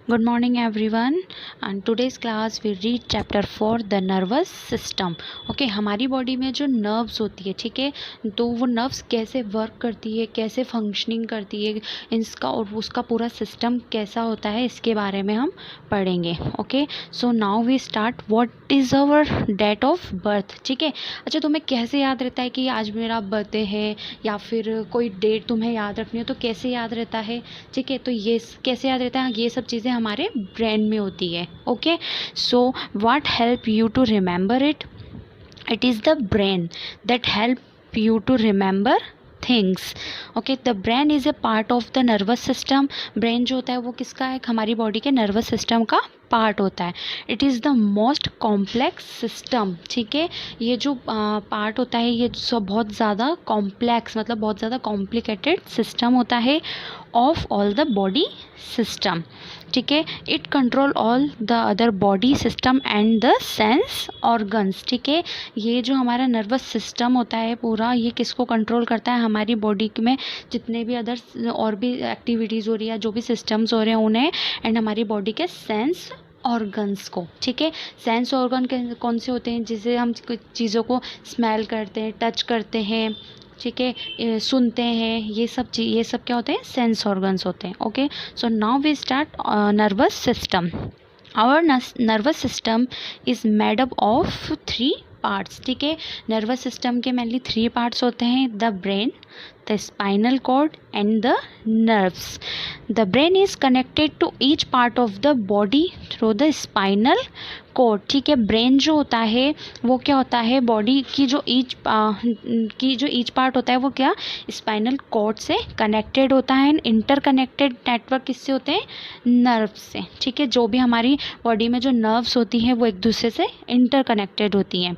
Good morning everyone, and today's class we read chapter 4 the nervous system. Okay हमारी body में जो nerves होती है, ठीक है, तो वो नर्व्स कैसे वर्क करती है, कैसे फंक्शनिंग करती है, इसका और उसका पूरा सिस्टम कैसा होता है, इसके बारे में हम पढ़ेंगे. Okay, so now we start. What is our date of birth. ठीक है, अच्छा तुम्हें कैसे याद रहता है कि आज मेरा बर्थडे है, या फिर कोई डेट तुम्हें याद रखनी हो तो कैसे याद रहता है. ठीक है, तो ये कैसे याद रहता है, ये सब चीज़ें हमारे ब्रेन में होती है. Okay, so what help you to remember it. It is the brain that help you to remember things. Okay, the brain is a part of the nervous system. Brain जो होता है वो किसका है, हमारी बॉडी के नर्वस सिस्टम का part होता है. It is the most complex system. ठीक है, ये जो पार्ट होता है ये सब बहुत ज़्यादा कॉम्प्लेक्स, मतलब बहुत ज़्यादा कॉम्प्लिकेटेड सिस्टम होता है of all the body system. ठीक है, it control all the other body system and the sense organs. ठीक है, ये जो हमारा नर्वस सिस्टम होता है पूरा, ये किसको कंट्रोल करता है, हमारी बॉडी में जितने भी अदर और भी एक्टिविटीज़ हो रही है, जो भी सिस्टम्स हो रहे हैं उन्हें, एंड हमारी बॉडी के सेंस ऑर्गन्स को. ठीक है, सेंस ऑर्गन कौन से होते हैं, जिसे हम कुछ चीज़ों को स्मेल करते हैं, टच करते हैं, ठीक है, सुनते हैं, ये सब क्या होते हैं, सेंस ऑर्गन्स होते हैं. Okay, so now we start nervous system. Our nervous system is made up of 3 parts. ठीक है, नर्वस सिस्टम के मेनली 3 पार्ट्स होते हैं, the brain, the spinal cord and the nerves. The brain is connected to each part of the body through the spinal cord. ठीक है, brain जो होता है वो क्या होता है, बॉडी की जो ईच पार्ट होता है वो क्या, स्पाइनल कॉर्ड से कनेक्टेड होता है. इंटरकनेक्टेड नेटवर्क किससे होते हैं, नर्व से. ठीक है, जो भी हमारी बॉडी में जो नर्व्स होती हैं वो एक दूसरे से इंटरकनेक्टेड होती हैं.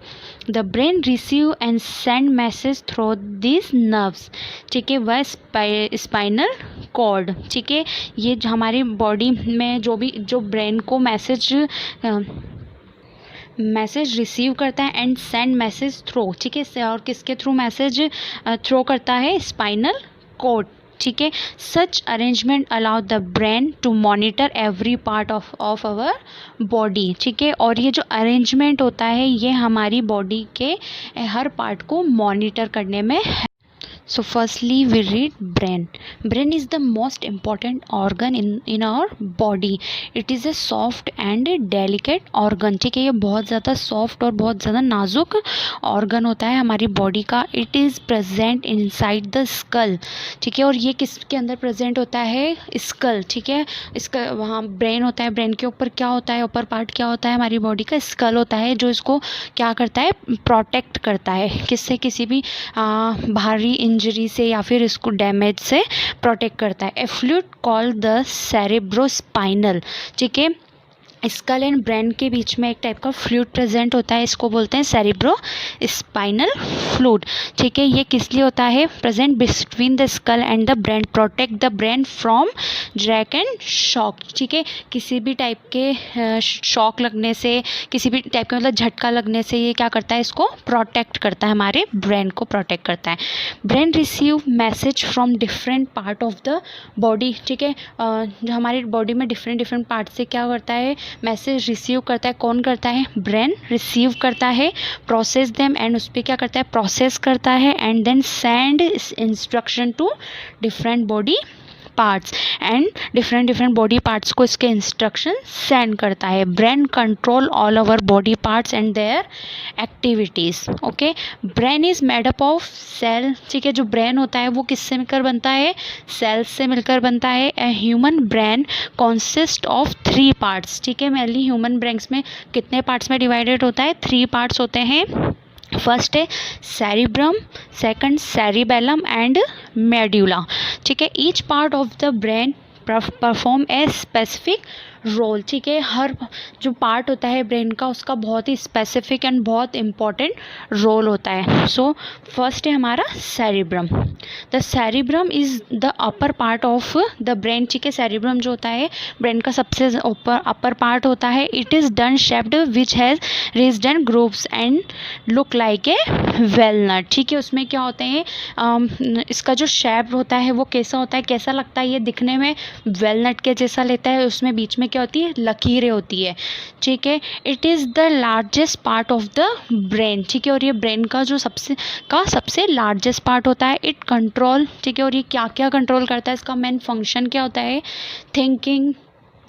The brain receive and send message through this nerves. ठीक है, वह स्पाइनल कॉर्ड. ठीक है, ये हमारी बॉडी में जो ब्रेन को मैसेज रिसीव करता है एंड सेंड मैसेज थ्रू. ठीक है, और किसके थ्रू मैसेज थ्रो करता है, स्पाइनल कॉर्ड. ठीक है, such arrangement allow the brain to monitor every part of our body. ठीक है, और ये जो अरेंजमेंट होता है ये हमारी बॉडी के हर पार्ट को मॉनिटर करने में. So firstly we read brain. Brain is the most important organ in our body. It is a soft and delicate organ. ठीक है, ये बहुत ज़्यादा सॉफ्ट और बहुत ज़्यादा नाजुक ऑर्गन होता है हमारी बॉडी का. It is present inside the skull. ठीक है, और ये किसके अंदर प्रेजेंट होता है, स्कल. ठीक है, इसका वहाँ ब्रेन होता है, ब्रेन के ऊपर क्या होता है, ऊपर पार्ट क्या होता है हमारी बॉडी का, स्कल होता है, जो इसको क्या करता है, प्रोटेक्ट करता है. किससे, किसी भी भारी इंजरी से या फिर इसको डैमेज से प्रोटेक्ट करता है. ए फ्लूइड कॉल्ड द सेरेब्रोस्पाइनल. ठीक है, स्कल एंड ब्रेन के बीच में एक टाइप का फ्लूइड प्रेजेंट होता है, इसको बोलते हैं सेरेब्रो स्पाइनल फ्लूइड. ठीक है, ये किस लिए होता है, present between the skull and the brain, protect the brain from jerk and shock. ठीक है, किसी भी टाइप के शॉक लगने से, किसी भी टाइप का मतलब झटका लगने से ये क्या करता है, इसको प्रोटेक्ट करता है, हमारे ब्रेन को प्रोटेक्ट करता है. Brain receive message from different part of the body. ठीक है, जो हमारी बॉडी में डिफरेंट पार्ट से क्या करता है, मैसेज रिसीव करता है. कौन करता है, ब्रेन रिसीव करता है, प्रोसेस देम, एंड उस पर क्या करता है, प्रोसेस करता है, and then send instruction to different body parts, and different body parts को इसके इंस्ट्रक्शन सेंड करता है. Brain control all over body parts and their activities. Okay, brain is made up of cell. ठीक है, जो brain होता है वो किससे मिलकर बनता है, सेल्स से मिलकर बनता है. A human brain consist of 3 parts. ठीक है, मेनली ह्यूमन ब्रेन्स में कितने पार्ट्स में डिवाइडेड होता है, 3 पार्ट्स होते हैं. फर्स्ट है cerebrum, second cerebellum and medulla. ठीक है, each part of the brain perform a specific role. ठीक है, हर जो पार्ट होता है ब्रेन का उसका बहुत ही स्पेसिफिक एंड बहुत इम्पॉर्टेंट रोल होता है. सो फर्स्ट है हमारा cerebrum. The cerebrum is the upper part of the brain. ठीक है, सेरिब्रम जो होता है ब्रेन का सबसे अपर पार्ट होता है. It is dome shaped which has raised and grooves and look like a walnut. ठीक है, उसमें क्या होते हैं, इसका जो शेप होता है वो कैसा होता है, कैसा लगता है, ये दिखने में वेलनट के जैसा लेता है, उसमें बीच में क्या होती है, लकीरें होती है, ठीक है। It is the largest part of the brain, ठीक है, और ये ब्रेन का जो सबसे लार्जेस्ट पार्ट होता है। इट कंट्रोल, ठीक है, और ये क्या क्या कंट्रोल करता है, इसका मेन फंक्शन क्या होता है, थिंकिंग,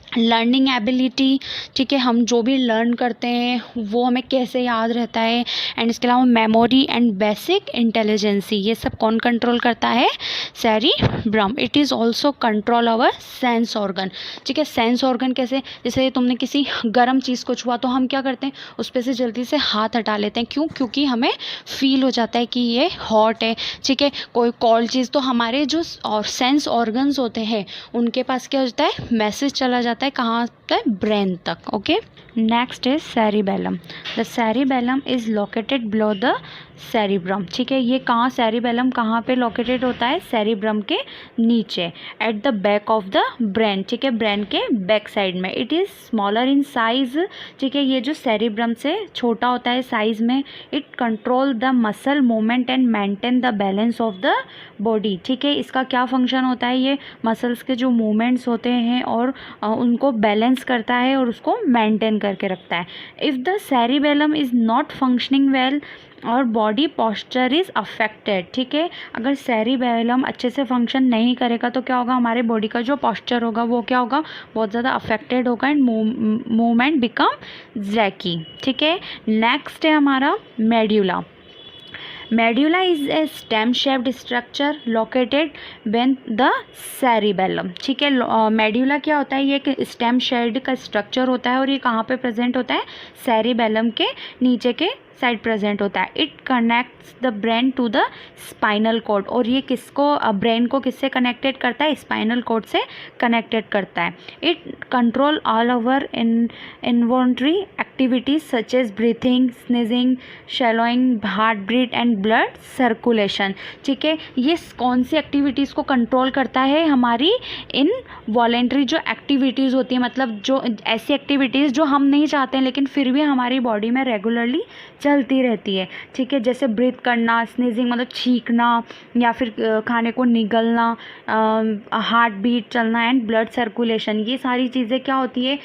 लर्निंग एबिलिटी, ठीक है, हम जो भी लर्न करते हैं वो हमें कैसे याद रहता है, एंड इसके अलावा मेमोरी एंड बेसिक इंटेलिजेंसी, ये सब कौन कंट्रोल करता है, cerebrum. It is also control our sense organ, ठीक है। सेंस ऑर्गन कैसे, जैसे तुमने किसी गर्म चीज़ को छुआ तो हम क्या करते हैं, उस पर से जल्दी से हाथ हटा लेते हैं, क्यों, क्योंकि हमें फील हो जाता है कि ये हॉट है, ठीक है। कोई कोल्ड चीज़, तो हमारे जो और सेंस ऑर्गन्स होते हैं उनके पास क्या होता है, मैसेज चला जाता है कहाँ तक, ब्रेन तक, okay. Next is cerebellum. The cerebellum is located below the cerebrum, ठीक है। ये कहाँ, सेरिबेलम कहाँ पे लोकेटेड होता है, सेरिब्रम के नीचे, at the back of the brain, ठीक है, ब्रेन के बैक साइड में। It is smaller in size, ठीक है, ये जो सेरिब्रम से छोटा होता है साइज में। It control the muscle movement and maintain the balance of the body, ठीक है। इसका क्या फंक्शन होता है, ये मसल्स के जो मूवमेंट्स होते हैं और उनको बैलेंस करता है और उसको मेंटेन करके रखता है। If the cerebellum is not functioning well और बॉडी पॉस्चर इज़ अफेक्टेड, ठीक है। अगर सेरिबेलम अच्छे से फंक्शन नहीं करेगा तो क्या होगा, हमारे बॉडी का जो पॉस्चर होगा वो क्या होगा, बहुत ज़्यादा अफेक्टेड होगा एंड मूवमेंट बिकम जैकी, ठीक है। नेक्स्ट है हमारा medulla. Medulla is a stem shaped structure located Ben the cerebellum, ठीक है। मेड्यूला क्या होता है, ये एक स्टेम शेप्ड का स्ट्रक्चर होता है और ये कहाँ पे प्रेजेंट होता है, सेरिबेलम के नीचे के साइड प्रेजेंट होता है। It connects the brain to the spinal cord, और ये किसको, ब्रेन को किससे कनेक्टेड करता है, स्पाइनल कॉर्ड से कनेक्टेड करता है। It control all over involuntary activities such as breathing, sneezing, swallowing, heart beat and blood circulation, ठीक है। ये कौन सी एक्टिविटीज़ को कंट्रोल करता है, हमारी इन वॉलेंट्री जो एक्टिविटीज़ होती है, मतलब जो ऐसी एक्टिविटीज़ जो हम नहीं चाहते हैं लेकिन फिर भी हमारी बॉडी में रेगुलरली चलती रहती है, ठीक है। जैसे ब्रीथ करना, स्नीजिंग मतलब छींकना या फिर खाने को निगलना, हार्ट बीट चलना एंड ब्लड सर्कुलेशन, ये सारी चीज़ें क्या होती है,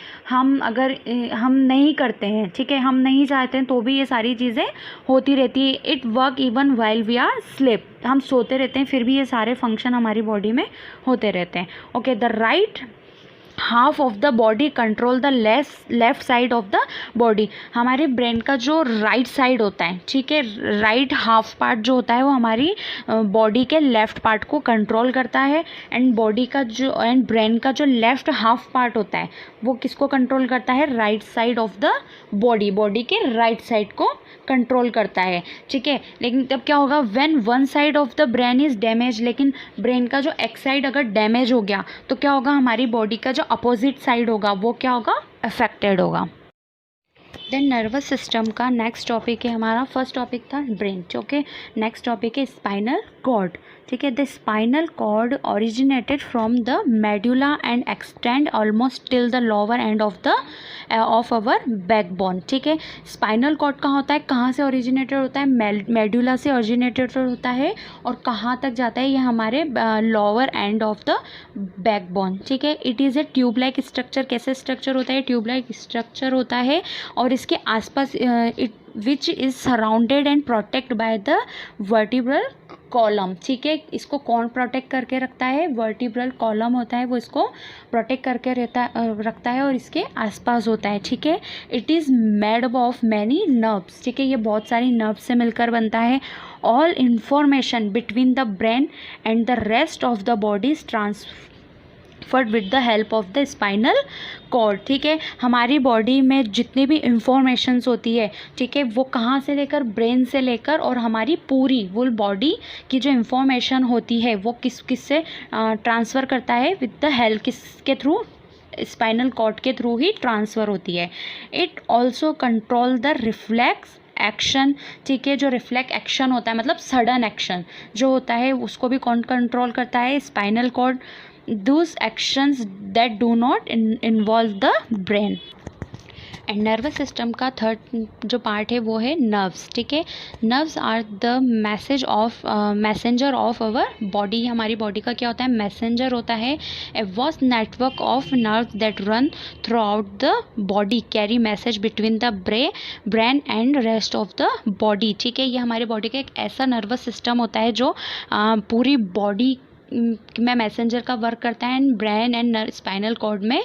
अगर हम नहीं करते हैं, ठीक है, हम नहीं चाहते हैं तो भी ये सारी चीज़ें होती रहती है। It work even while we are sleep, हम सोते रहते हैं फिर भी ये सारे फंक्शन हमारी बॉडी में होते रहते हैं, okay. The right half of the body control the left side of the body, हमारे ब्रेन का जो राइट साइड होता है, ठीक है, राइट हाफ पार्ट जो होता है वो हमारी बॉडी के लेफ्ट पार्ट को कंट्रोल करता है, एंड ब्रेन का जो लेफ्ट हाफ पार्ट होता है वो किसको कंट्रोल करता है, right side of the body के राइट साइड को कंट्रोल करता है, ठीक है। लेकिन तब क्या होगा, when one side of the brain is damage, लेकिन ब्रेन का जो एक साइड अगर डैमेज हो गया तो क्या होगा, हमारी बॉडी का जो अपोजिट साइड होगा वो क्या होगा, अफेक्टेड होगा। देन नर्वस सिस्टम का नेक्स्ट टॉपिक है हमारा, फर्स्ट टॉपिक था ब्रेन, ओके। नेक्स्ट टॉपिक है स्पाइनल कॉर्ड, ठीक है। The spinal cord originated from the medulla and extend almost till the lower end of our backbone, ठीक है। स्पाइनल कॉर्ड कहाँ होता है, कहाँ से ओरिजिनेटेड होता है, मेड्यूला से ओरिजिनेटेड होता है और कहाँ तक जाता है, ये हमारे lower end of the backbone, ठीक है। It is a tube like structure, कैसे स्ट्रक्चर होता है, ट्यूब लाइक स्ट्रक्चर होता है और इसके आसपास which is surrounded and protect by the vertebral column, ठीक है। इसको कौन प्रोटेक्ट करके रखता है, वर्टिब्रल कॉलम होता है वो इसको प्रोटेक्ट करके रखता है और इसके आसपास होता है, ठीक है। It is made of many nerves, ठीक है, ये बहुत सारी नर्व्स से मिलकर बनता है। All information between the brain and the rest of the body is transferred with the help of the spinal cord, ठीक है। हमारी बॉडी में जितनी भी इंफॉर्मेशंस होती है, ठीक है, वो कहाँ से लेकर, ब्रेन से लेकर, और हमारी पूरी वुल बॉडी की जो इंफॉर्मेशन होती है वो किससे ट्रांसफ़र करता है, विद द हेल्प किसके थ्रू, स्पाइनल कॉर्ड के थ्रू ही ट्रांसफ़र होती है। It also control the reflex action, ठीक है, जो रिफ्लेक्स एक्शन होता है मतलब सडन एक्शन जो होता है उसको भी कौन कंट्रोल करता है, spinal cord. Those actions that do not involve the brain. And nervous system का थर्ड जो पार्ट है वो है नर्व्स, ठीक है। Nerves are the messenger of our body, हमारी बॉडी का क्या होता है, मैसेंजर होता है। A vast network of nerves that run throughout the body carry message between the brain and rest of the body, ठीक है। ये हमारे बॉडी का एक ऐसा नर्वस सिस्टम होता है जो पूरी बॉडी में मैसेंजर का वर्क करता है and brain and spinal cord में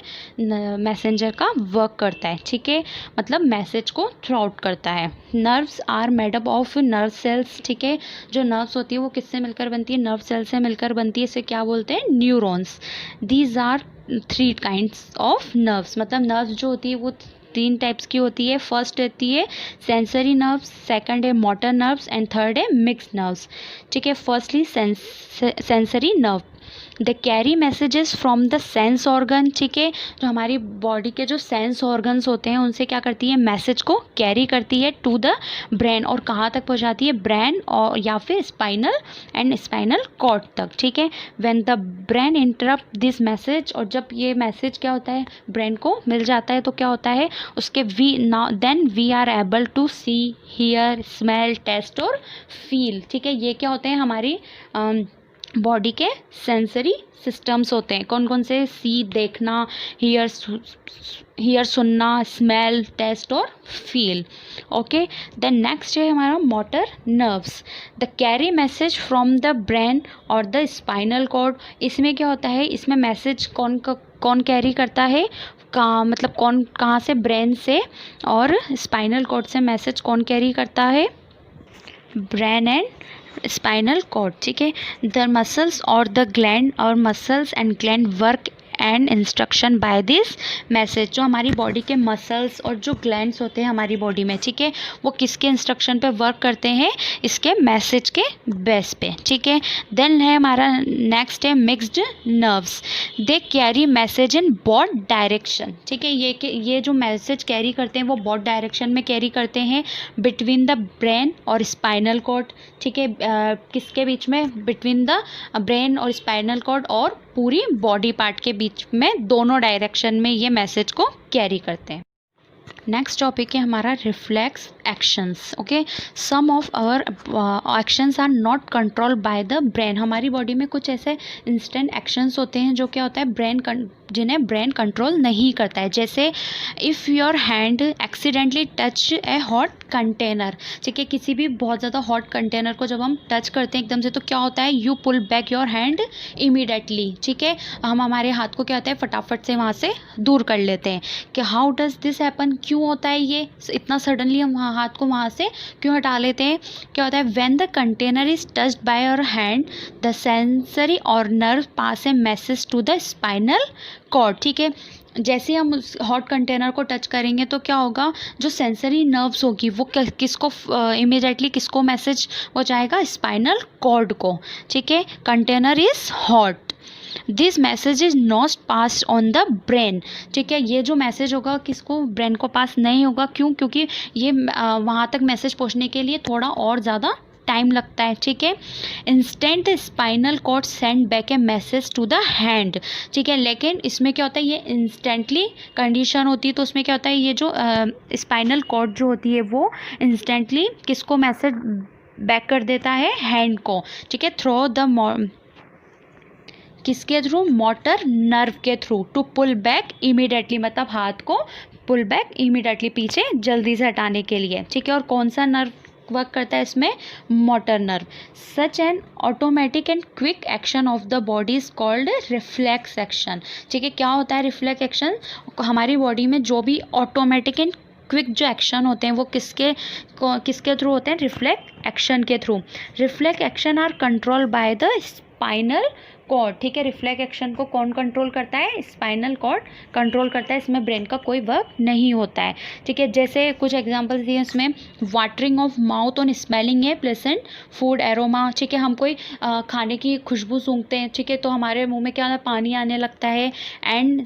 मैसेंजर का वर्क करता है, ठीक है। मतलब मैसेज को थ्रू आउट करता है। Nerves are made up of nerve cells, ठीक है। जो नर्व्स होती है वो किससे मिलकर बनती है, नर्व सेल से मिलकर बनती है। इसे क्या बोलते हैं, neurons. These are 3 kinds of nerves, मतलब नर्व्स जो होती है वो 3 टाइप्स की होती है। फर्स्ट रहती है सेंसरी नर्व्स, सेकंड है मोटर नर्व्स एंड थर्ड है मिक्स्ड नर्व्स, ठीक है। Firstly sensory nerve, the carry messages from the sense organ, ठीक है। जो हमारी बॉडी के जो सेंस ऑर्गन्स होते हैं उनसे क्या करती है, मैसेज को कैरी करती है टू द ब्रेन, और कहाँ तक पहुँचाती है, ब्रेन और या फिर स्पाइनल एंड स्पाइनल कॉर्ड तक, ठीक है। When the brain interrupt this message, और जब ये मैसेज क्या होता है ब्रेन को मिल जाता है तो क्या होता है उसके then we are able to see, hear, smell, taste और फील, ठीक है। ये क्या होते हैं, हमारी बॉडी के सेंसरी सिस्टम्स होते हैं। कौन कौन से, सी देखना, हियर सुनना, स्मेल, टेस्ट और फील, ओके। देन नेक्स्ट है हमारा motor nerves, the carry message from the brain और द स्पाइनल कॉर्ड। इसमें क्या होता है, इसमें मैसेज कौन कैरी करता है, मतलब कौन कहाँ से, ब्रेन से, और स्पाइनल कॉर्ड से मैसेज कौन कैरी करता है, ब्रेन एंड स्पाइनल कॉर्ड, ठीक है। द मसल्स और द ग्लैंड, और muscles and gland work and instruction by this message. जो हमारी बॉडी के मसल्स और जो ग्लैंड्स होते हैं हमारी बॉडी में, ठीक है, वो किसके इंस्ट्रक्शन पे वर्क करते हैं, इसके मैसेज के बेस पे, ठीक है। देन है हमारा नेक्स्ट है mixed nerves, they carry message in both direction, ठीक है। ये जो मैसेज कैरी करते हैं वो बोथ डायरेक्शन में कैरी करते हैं, बिटवीन द ब्रेन और स्पाइनल कॉर्ड, ठीक है। किसके बीच में, बिटवीन द ब्रेन और स्पाइनल कॉर्ड, और पूरी बॉडी पार्ट के बीच में, दोनों डायरेक्शन में ये मैसेज को कैरी करते हैं। नेक्स्ट टॉपिक है हमारा reflex actions, okay. Some of our actions are not controlled by the brain. हमारी बॉडी में कुछ ऐसे इंस्टेंट एक्शंस होते हैं जो क्या होता है, जिन्हें ब्रेन कंट्रोल नहीं करता है। जैसे if your hand accidentally touch A hot container, ठीक है। किसी भी बहुत ज़्यादा हॉट कंटेनर को जब हम टच करते हैं एकदम से, तो क्या होता है, you pull back your hand immediately, ठीक है। हम हमारे हाथ को क्या होता है, फटाफट से वहाँ से दूर कर लेते हैं। कि हाउ डज दिस हैपन, क्यों होता है ये इतना सडनली, हम हाथ को वहाँ से क्यों हटा लेते हैं। क्या होता है, when the container is touched by your hand, the sensory और nerve pass a message to the spinal cord, ठीक है। जैसे हम उस हॉट कंटेनर को टच करेंगे तो क्या होगा, जो सेंसरी नर्व्स होगी वो किसको इमीडिएटली किसको मैसेज पहुँचाएगा, स्पाइनल कॉर्ड को, ठीक है। Container is hot, this message is not pass on the brain, ठीक है। ये जो मैसेज होगा किसको, ब्रेन को पास नहीं होगा, क्यों, क्योंकि ये वहाँ तक मैसेज पहुँचने के लिए थोड़ा और ज़्यादा टाइम लगता है, ठीक है। Instant spinal cord send back a message to the hand, ठीक है। लेकिन इसमें क्या होता है, ये इंस्टेंटली कंडीशन होती है, तो उसमें क्या होता है, ये जो स्पाइनल कॉर्ड जो होती है वो इंस्टेंटली किसको मैसेज बैक कर देता है, हैंड को, ठीक है। थ्रू द किसके थ्रू, मोटर नर्व के through, to pull back immediately, मतलब हाथ को पुल बैक इमीडिएटली पीछे जल्दी से हटाने के लिए, ठीक है। और कौन सा नर्व वर्क करता है इसमें, motor nerve. Such an automatic and quick action of the body is called reflex action, ठीक है। क्या होता है रिफ्लेक्स एक्शन, हमारी बॉडी में जो भी ऑटोमेटिक एंड क्विक जो एक्शन होते हैं वो किसके थ्रू होते हैं, रिफ्लेक्स एक्शन के through. Reflex action are control by the spinal cord, ठीक है। रिफ्लेक्स एक्शन को कौन कंट्रोल करता है, स्पाइनल कॉर्ड कंट्रोल करता है, इसमें ब्रेन का कोई वर्क नहीं होता है, ठीक है। जैसे कुछ एग्जांपल्स दिए इसमें, watering of mouth on smelling A pleasant food aroma, ठीक है। हम कोई खाने की खुशबू सूंघते हैं, ठीक है, तो हमारे मुंह में क्या होता है, पानी आने लगता है। And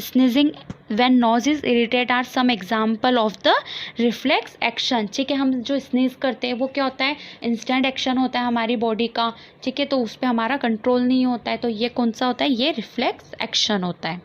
sneezing when nose is irritate are some example of the reflex action, ठीक है। हम जो स्नीज करते हैं वो क्या होता है, इंस्टेंट एक्शन होता है हमारी बॉडी का, ठीक है, तो उस पर हमारा कंट्रोल नहीं होता है, तो ये कौन सा होता है, ये रिफ्लेक्स एक्शन होता है।